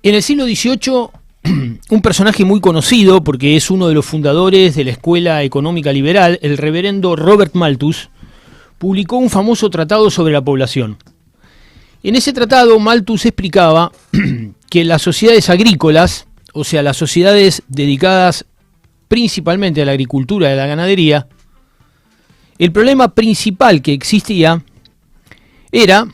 En el siglo XVIII, un personaje muy conocido, porque es uno de los fundadores de la Escuela Económica Liberal, el reverendo Robert Malthus, publicó un famoso tratado sobre la población. En ese tratado, Malthus explicaba que las sociedades agrícolas, o sea, las sociedades dedicadas principalmente a la agricultura y a la ganadería, el problema principal que existía era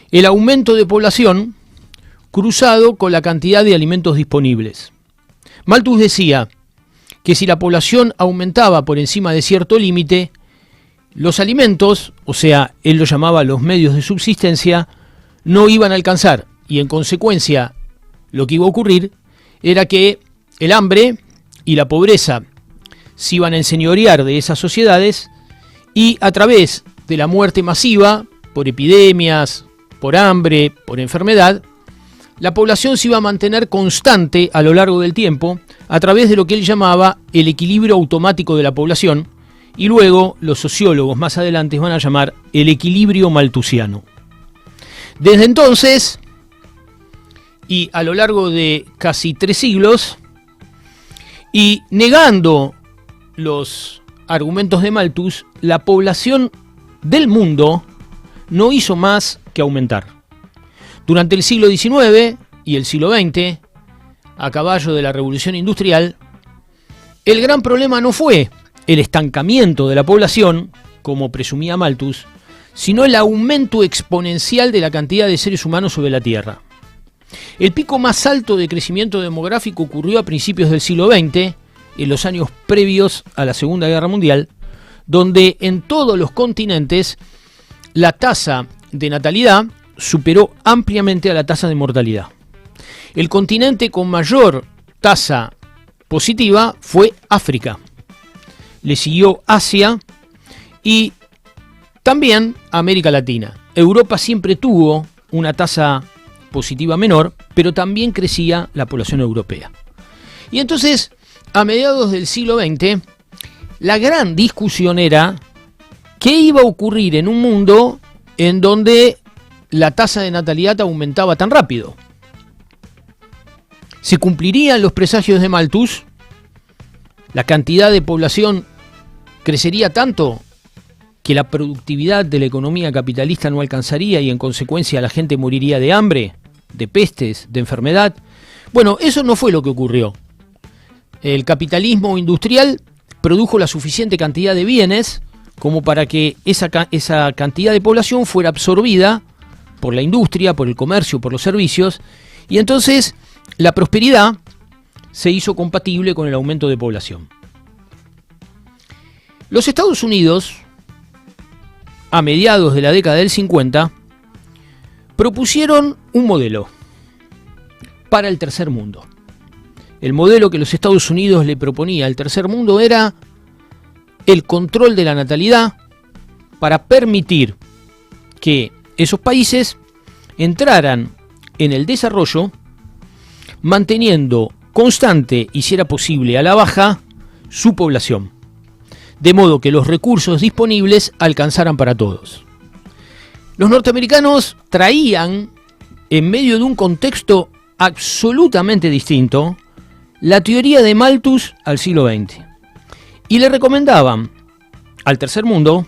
el aumento de población cruzado con la cantidad de alimentos disponibles. Malthus decía que si la población aumentaba por encima de cierto límite, los alimentos, o sea, él lo llamaba los medios de subsistencia, no iban a alcanzar, y en consecuencia lo que iba a ocurrir era que el hambre y la pobreza se iban a enseñorear de esas sociedades, y a través de la muerte masiva por epidemias, por hambre, por enfermedad, la población se iba a mantener constante a lo largo del tiempo a través de lo que él llamaba el equilibrio automático de la población, y luego los sociólogos más adelante van a llamar el equilibrio malthusiano. Desde entonces, y a lo largo de casi 3 siglos, y negando los argumentos de Malthus, la población del mundo no hizo más que aumentar. Durante el siglo XIX y el siglo XX, a caballo de la Revolución Industrial, el gran problema no fue el estancamiento de la población, como presumía Malthus, sino el aumento exponencial de la cantidad de seres humanos sobre la Tierra. El pico más alto de crecimiento demográfico ocurrió a principios del siglo XX, en los años previos a la Segunda Guerra Mundial, donde en todos los continentes la tasa de natalidad superó ampliamente a la tasa de mortalidad. El continente con mayor tasa positiva fue África. Le siguió Asia y también América Latina. Europa siempre tuvo una tasa positiva menor, pero también crecía la población europea. Y entonces, a mediados del siglo XX, la gran discusión era qué iba a ocurrir en un mundo en donde la tasa de natalidad aumentaba tan rápido. ¿Se cumplirían los presagios de Malthus? ¿La cantidad de población crecería tanto que la productividad de la economía capitalista no alcanzaría y en consecuencia la gente moriría de hambre, de pestes, de enfermedad? Bueno, eso no fue lo que ocurrió. El capitalismo industrial produjo la suficiente cantidad de bienes como para que esa cantidad de población fuera absorbida por la industria, por el comercio, por los servicios, y entonces la prosperidad se hizo compatible con el aumento de población. Los Estados Unidos, a mediados de la década del 50, propusieron un modelo para el tercer mundo. El modelo que los Estados Unidos le proponía al tercer mundo era el control de la natalidad para permitir que esos países entraran en el desarrollo manteniendo constante y, si era posible, a la baja su población, de modo que los recursos disponibles alcanzaran para todos. Los norteamericanos traían, en medio de un contexto absolutamente distinto, la teoría de Malthus al siglo XX, y le recomendaban al tercer mundo,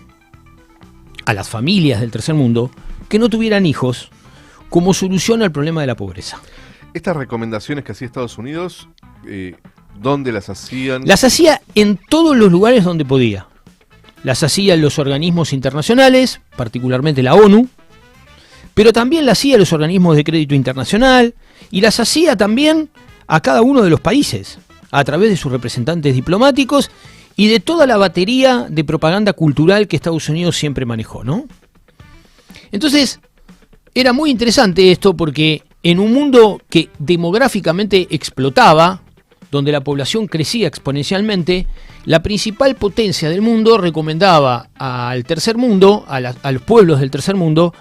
a las familias del tercer mundo, que no tuvieran hijos como solución al problema de la pobreza. Estas recomendaciones que hacía Estados Unidos, ¿dónde las hacían? Las hacía en todos los lugares donde podía. Las hacía en los organismos internacionales, particularmente la ONU, pero también las hacía en los organismos de crédito internacional, y las hacía también a cada uno de los países, a través de sus representantes diplomáticos y de toda la batería de propaganda cultural que Estados Unidos siempre manejó, ¿no? Entonces, era muy interesante esto porque en un mundo que demográficamente explotaba, donde la población crecía exponencialmente, la principal potencia del mundo recomendaba al tercer mundo, a los pueblos del tercer mundo,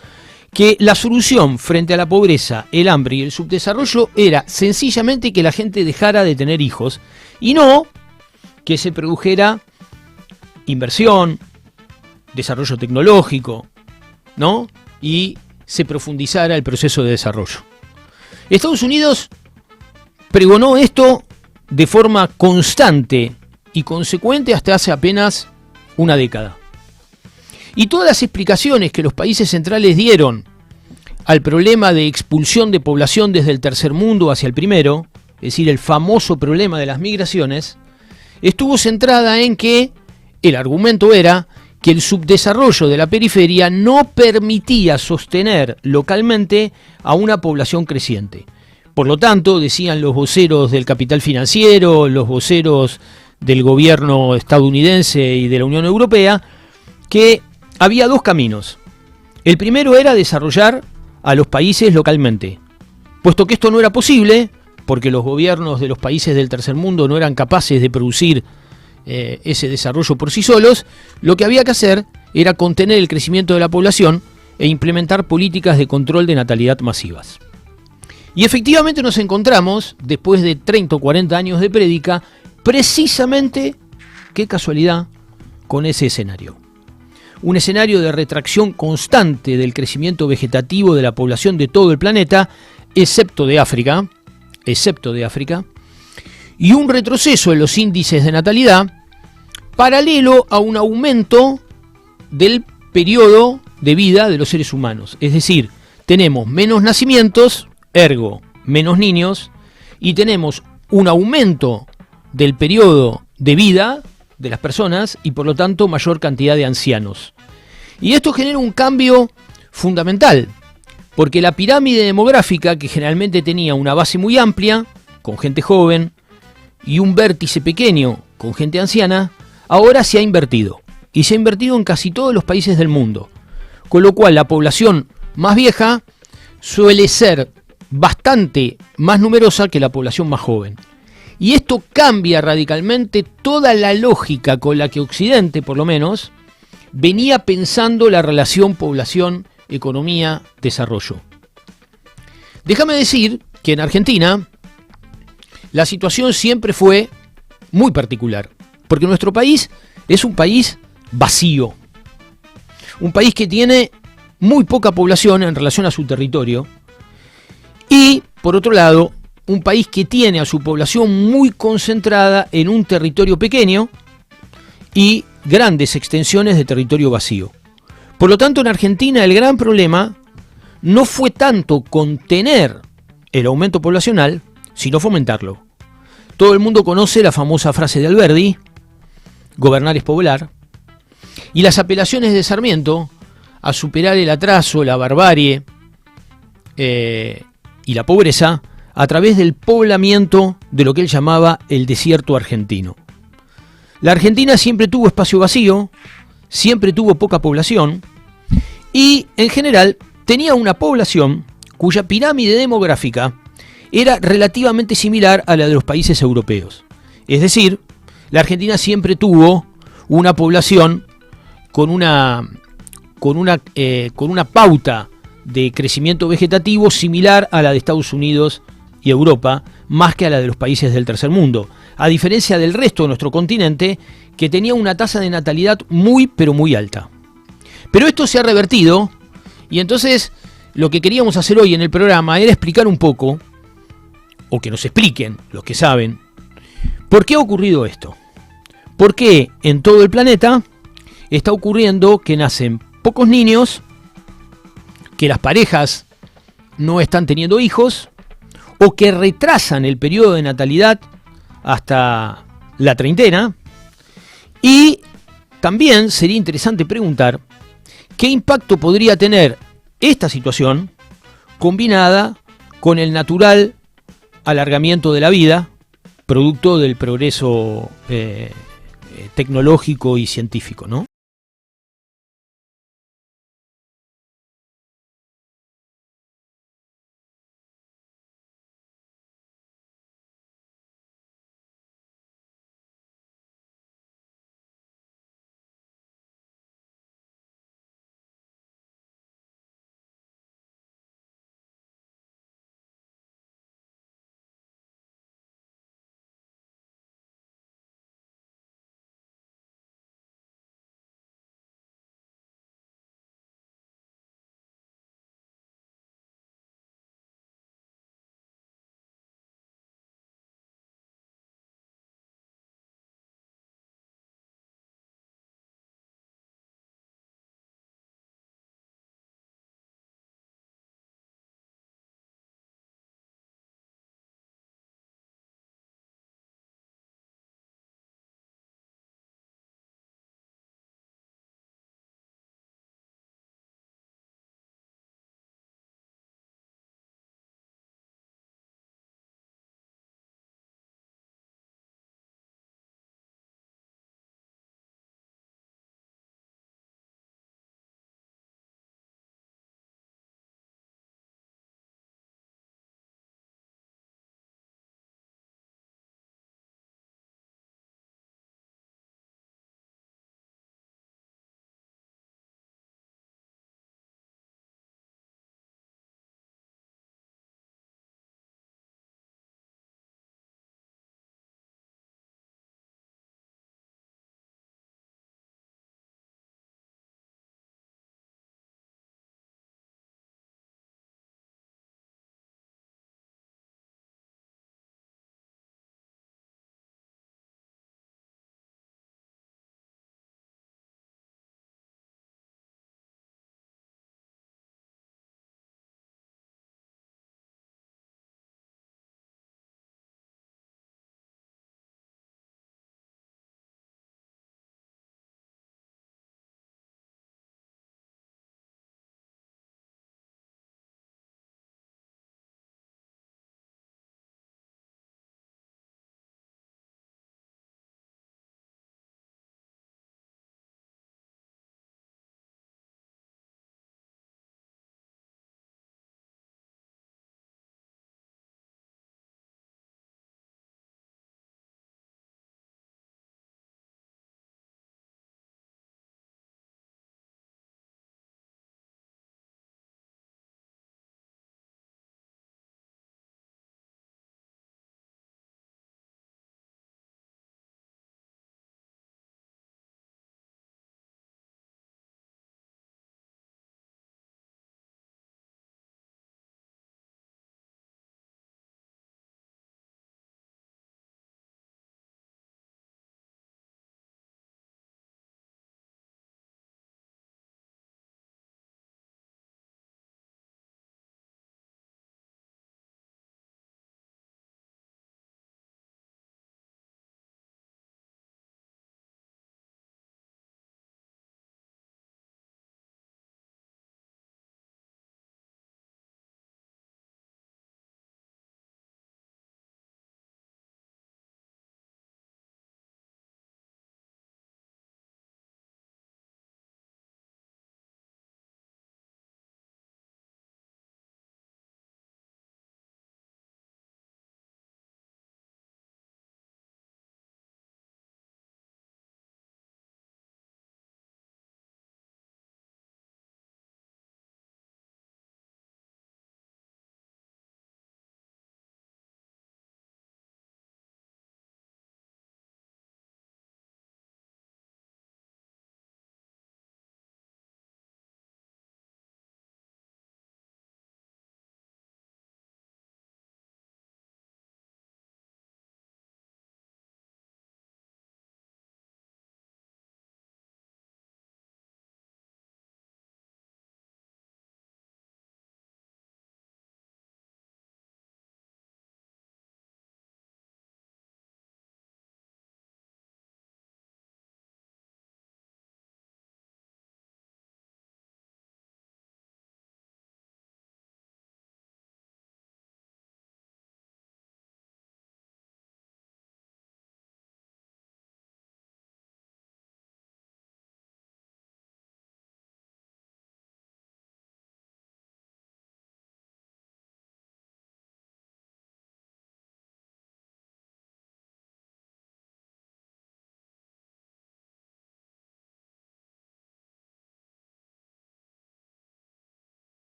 que la solución frente a la pobreza, el hambre y el subdesarrollo era sencillamente que la gente dejara de tener hijos y no que se produjera inversión, desarrollo tecnológico, ¿no? Y se profundizara el proceso de desarrollo. Estados Unidos pregonó esto de forma constante y consecuente hasta hace apenas una década. Y todas las explicaciones que los países centrales dieron al problema de expulsión de población desde el tercer mundo hacia el primero, es decir, el famoso problema de las migraciones, estuvo centrada en que el argumento era que el subdesarrollo de la periferia no permitía sostener localmente a una población creciente. Por lo tanto, decían los voceros del capital financiero, los voceros del gobierno estadounidense y de la Unión Europea, que había dos caminos. El primero era desarrollar a los países localmente, puesto que esto no era posible, porque los gobiernos de los países del tercer mundo no eran capaces de producir ese desarrollo por sí solos. Lo que había que hacer era contener el crecimiento de la población e implementar políticas de control de natalidad masivas. Y efectivamente nos encontramos, después de 30 o 40 años de prédica, precisamente, qué casualidad, con ese escenario. Un escenario de retracción constante del crecimiento vegetativo de la población de todo el planeta, excepto de África, y un retroceso en los índices de natalidad, paralelo a un aumento del periodo de vida de los seres humanos. Es decir, tenemos menos nacimientos, ergo menos niños, y tenemos un aumento del periodo de vida de las personas y por lo tanto mayor cantidad de ancianos. Y esto genera un cambio fundamental, porque la pirámide demográfica, que generalmente tenía una base muy amplia, con gente joven, y un vértice pequeño, con gente anciana, ahora se ha invertido. Y se ha invertido en casi todos los países del mundo. Con lo cual la población más vieja suele ser bastante más numerosa que la población más joven. Y esto cambia radicalmente toda la lógica con la que Occidente, por lo menos, venía pensando la relación población-economía-desarrollo. Déjame decir que en Argentina la situación siempre fue muy particular, porque nuestro país es un país vacío, un país que tiene muy poca población en relación a su territorio y, por otro lado, un país que tiene a su población muy concentrada en un territorio pequeño y grandes extensiones de territorio vacío. Por lo tanto, en Argentina el gran problema no fue tanto contener el aumento poblacional, sino fomentarlo. Todo el mundo conoce la famosa frase de Alberdi, gobernar es poblar, y las apelaciones de Sarmiento a superar el atraso, la barbarie y la pobreza a través del poblamiento de lo que él llamaba el desierto argentino. La Argentina siempre tuvo espacio vacío, siempre tuvo poca población y, en general, tenía una población cuya pirámide demográfica era relativamente similar a la de los países europeos. Es decir, la Argentina siempre tuvo una población con una pauta de crecimiento vegetativo similar a la de Estados Unidos y Europa, más que a la de los países del tercer mundo, a diferencia del resto de nuestro continente, que tenía una tasa de natalidad muy, pero muy alta. Pero esto se ha revertido, y entonces lo que queríamos hacer hoy en el programa era explicar un poco, o que nos expliquen los que saben, por qué ha ocurrido esto. ¿Por qué en todo el planeta está ocurriendo que nacen pocos niños, que las parejas no están teniendo hijos, o que retrasan el periodo de natalidad hasta la treintena? Y también sería interesante preguntar qué impacto podría tener esta situación combinada con el natural alargamiento de la vida, producto del progreso tecnológico y científico, ¿no?